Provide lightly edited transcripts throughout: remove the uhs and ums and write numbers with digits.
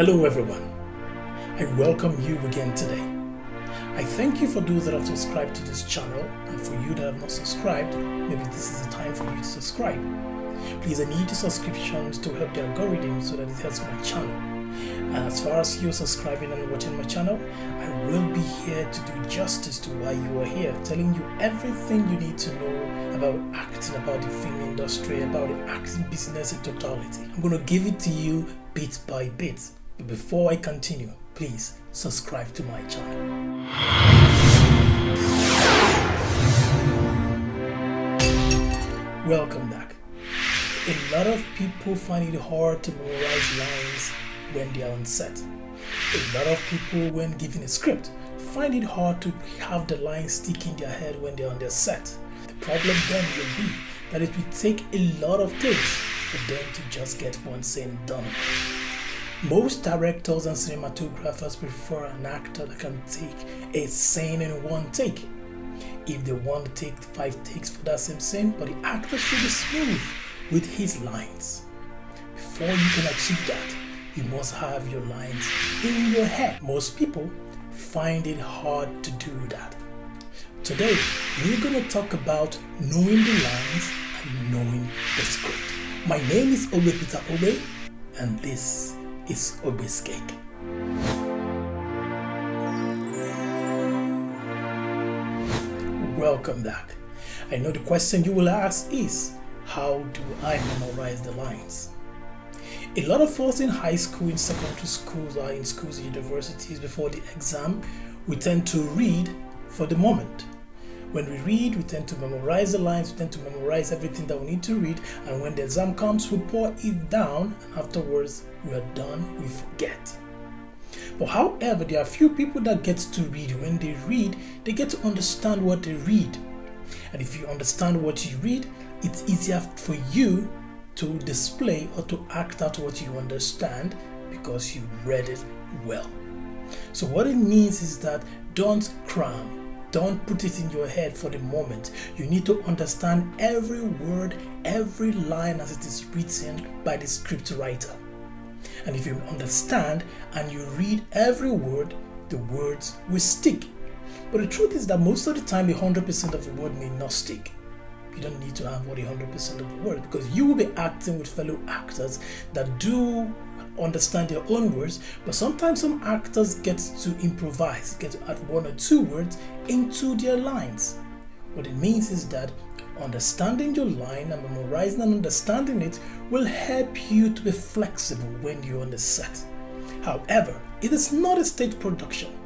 Hello everyone, I welcome you again today. I thank you for those that have subscribed to this channel, and for you that have not subscribed, maybe this is the time for you to subscribe. Please, I need your subscriptions to help the algorithm so that it helps my channel. And as far as you subscribing and watching my channel, I will be here to do justice to why you are here, telling you everything you need to know about acting, about the film industry, about the acting business in totality. I'm going to give it to you bit by bit. But before I continue, please subscribe to my channel. Welcome back. A lot of people find it hard to memorize lines when they are on set. A lot of people, when given a script, find it hard to have the lines stick in their head when they're on their set. The problem then will be that it will take a lot of takes for them to just get one scene done. Most directors and cinematographers prefer an actor that can take a scene in one take. If they want to take 5 takes for that same scene, but the actor should be smooth with his lines. Before you can achieve that, you must have your lines in your head. Most people find it hard to do that. Today, we're going to talk about knowing the lines and knowing the script. My name is Ogbe, and this is Ogbeh'sCake. Welcome back. I know the question you will ask is, how do I memorize the lines? A lot of us in high school, in secondary schools, or in schools and universities before the exam, we tend to read for the moment. When we read, we tend to memorize the lines, we tend to memorize everything that we need to read, and when the exam comes, we pour it down, and afterwards, we are done, we forget. But however, there are few people that get to read. When they read, they get to understand what they read. And if you understand what you read, it's easier for you to display or to act out what you understand because you read it well. So what it means is that don't cram. Don't put it in your head for the moment. You need to understand every word, every line as it is written by the script writer. And if you understand and you read every word, the words will stick. But the truth is that most of the time, 100% of the word may not stick. You don't need to have 100% of the word because you will be acting with fellow actors that do understand their own words, but sometimes some actors get to improvise, get to add 1 or 2 words into their lines. What it means is that understanding your line and memorizing and understanding it will help you to be flexible when you're on the set. However, it is not a stage production.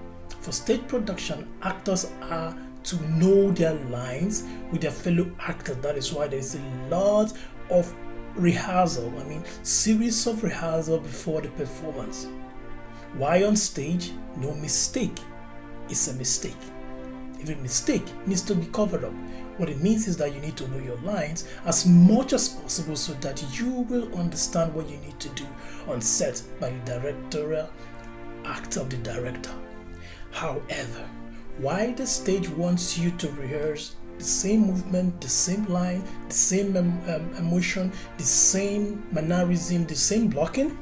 For stage production, actors are to know their lines with their fellow actors. That is why there is a lot of rehearsal, series of rehearsal before the performance. Why on stage? No mistake is a mistake. Every mistake needs to be covered up. What it means is that you need to know your lines as much as possible so that you will understand what you need to do on set by the directorial act of the director. However, why the stage wants you to rehearse the same movement, the same line, the same emotion, the same mannerism, the same blocking?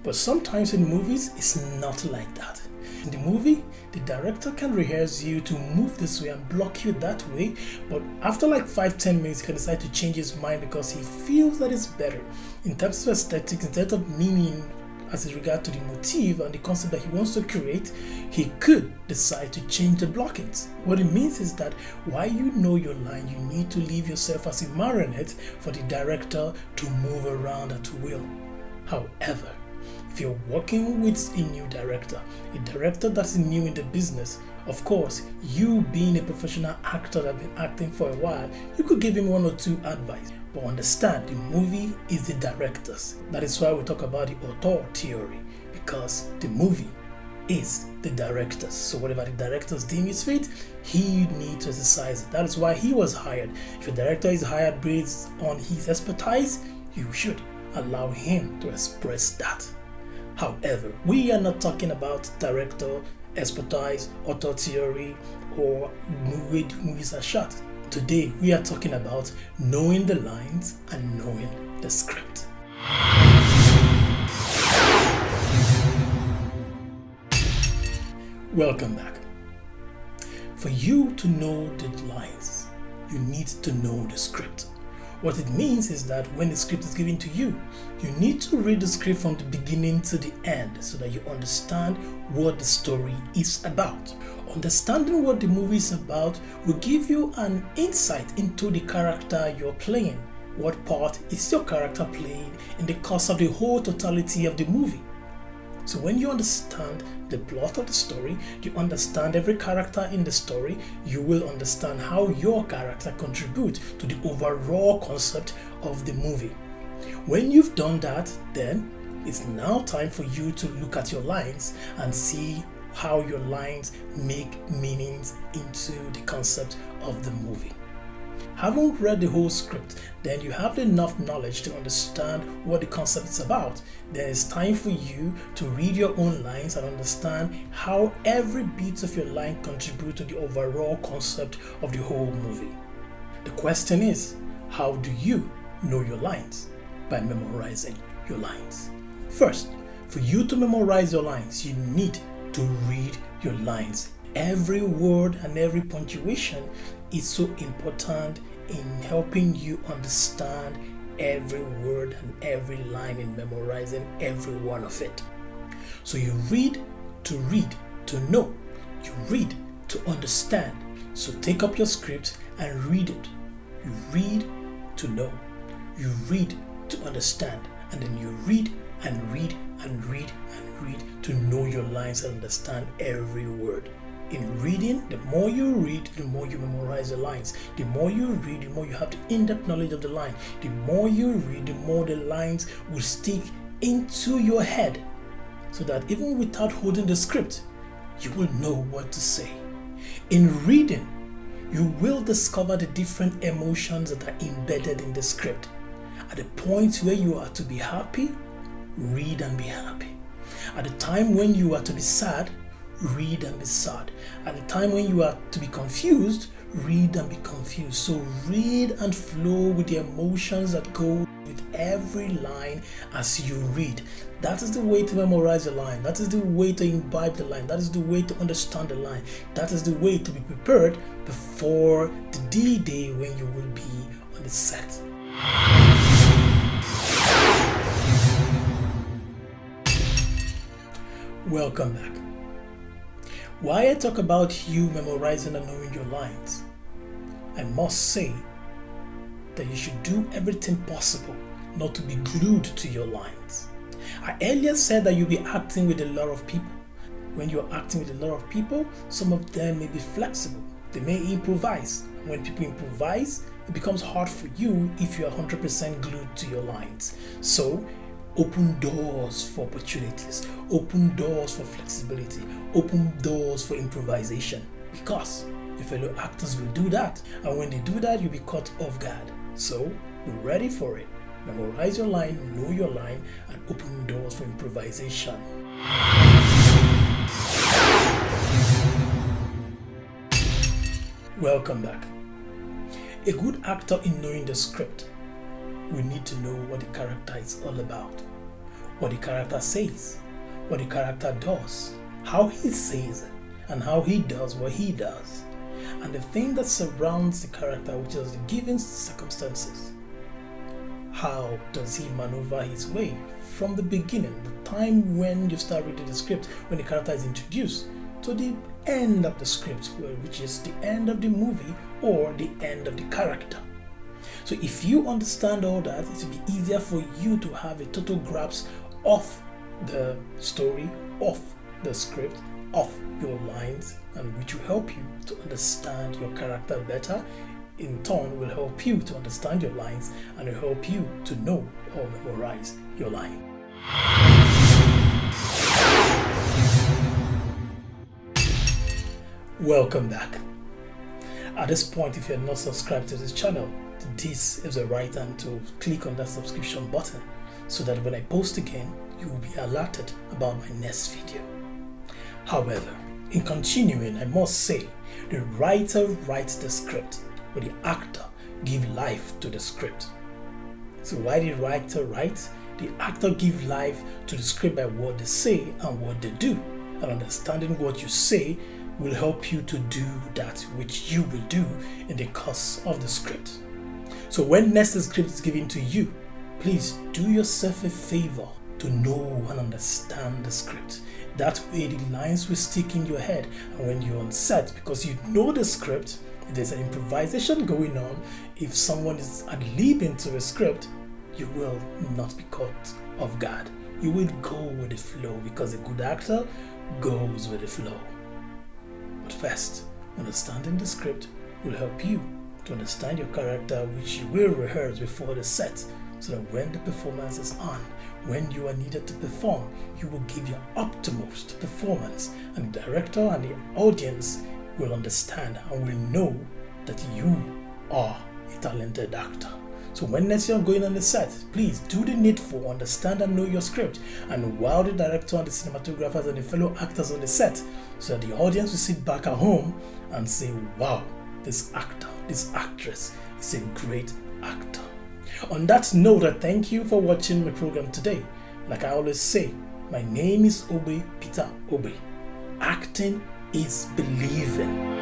But sometimes in movies, it's not like that. In the movie, the director can rehearse you to move this way and block you that way, but after like 5-10 minutes, he can decide to change his mind because he feels that it's better. In terms of aesthetics, instead of meaning as in regard to the motif and the concept that he wants to create, he could decide to change the blockings. What it means is that while you know your line, you need to leave yourself as a marionette for the director to move around at will. However, if you're working with a new director, a director that's new in the business, of course, you being a professional actor that has been acting for a while, you could give him 1 or 2 advice. But understand, the movie is the director's. That is why we talk about the auteur theory, because the movie is the director's. So whatever the director's deem is fit, he needs to exercise it. That is why he was hired. If a director is hired based on his expertise, you should allow him to express that. However, we are not talking about director expertise, auteur theory, or way movies are shot. Today, we are talking about knowing the lines and knowing the script. Welcome back. For you to know the lines, you need to know the script. What it means is that when the script is given to you, you need to read the script from the beginning to the end so that you understand what the story is about. Understanding what the movie is about will give you an insight into the character you're playing. What part is your character playing in the course of the whole totality of the movie? So when you understand the plot of the story, you understand every character in the story, you will understand how your character contributes to the overall concept of the movie. When you've done that, then it's now time for you to look at your lines and see how your lines make meanings into the concept of the movie. Having read the whole script, then you have enough knowledge to understand what the concept is about. Then it's time for you to read your own lines and understand how every bit of your line contributes to the overall concept of the whole movie. The question is, how do you know your lines? By memorizing your lines. First, for you to memorize your lines, you need to read your lines. Every word and every punctuation is so important in helping you understand every word and every line in memorizing every one of it. So you read to know. You read to understand. So take up your script and read it. You read to know. You read to understand. And then you read and read and read and read to know your lines and understand every word. In reading, the more you read, the more you memorize the lines. The more you read, the more you have the in-depth knowledge of the line. The more you read, the more the lines will stick into your head, so that even without holding the script, you will know what to say. In reading, you will discover the different emotions that are embedded in the script. At the point where you are to be happy, read and be happy. At the time when you are to be sad, read and be sad. At the time when you are to be confused, read and be confused. So read and flow with the emotions that go with every line as you read. That is the way to memorize a line. That is the way to imbibe the line. That is the way to understand the line. That is the way to be prepared before the D-Day when you will be on the set. Welcome back. Why I talk about you memorizing and knowing your lines, I must say that you should do everything possible not to be glued to your lines. I earlier said that you'll be acting with a lot of people. When you're acting with a lot of people, some of them may be flexible. They may improvise. When people improvise, it becomes hard for you if you're 100% glued to your lines. So open doors for opportunities, open doors for flexibility, open doors for improvisation, because your fellow actors will do that, and when they do that, you'll be caught off guard. So be ready for it. Memorize your line, know your line, and open doors for improvisation. Welcome back. A good actor, in knowing the script, we need to know what the character is all about, what the character says, what the character does, how he says it, and how he does what he does, and the thing that surrounds the character, which is the given circumstances. How does he maneuver his way from the beginning, the time when you start reading the script, when the character is introduced, to the end of the script, which is the end of the movie or the end of the character. So if you understand all that, it will be easier for you to have a total grasp of the story, of the script, of your lines, and which will help you to understand your character better. In turn, will help you to understand your lines and will help you to know or memorize your line. Welcome back. At this point, if you're not subscribed to this channel, this is the right time to click on that subscription button so that when I post again, you will be alerted about my next video. However, in continuing, I must say the writer writes the script, but the actor gives life to the script. So why the writer writes? The actor gives life to the script by what they say and what they do. and understanding what you say will help you to do that which you will do in the course of the script. So when next the script is given to you, please do yourself a favor to know and understand the script. That way the lines will stick in your head, and when you're on set, because you know the script, if there's an improvisation going on, if someone is ad-libbing to a script, you will not be caught off guard. You will go with the flow, because a good actor goes with the flow. But first, understanding the script will help you to understand your character, which you will rehearse before the set, so that when the performance is on, when you are needed to perform, you will give your utmost performance, and the director and the audience will understand and will know that you are a talented actor. So when next you're going on the set, please do the needful, understand and know your script, and wow the director and the cinematographers and the fellow actors on the set, so that the audience will sit back at home and say, wow, this actor, this actress is a great actor. On that note, I thank you for watching my program today. Like I always say, my name is Peter Ogbe. Acting is believing.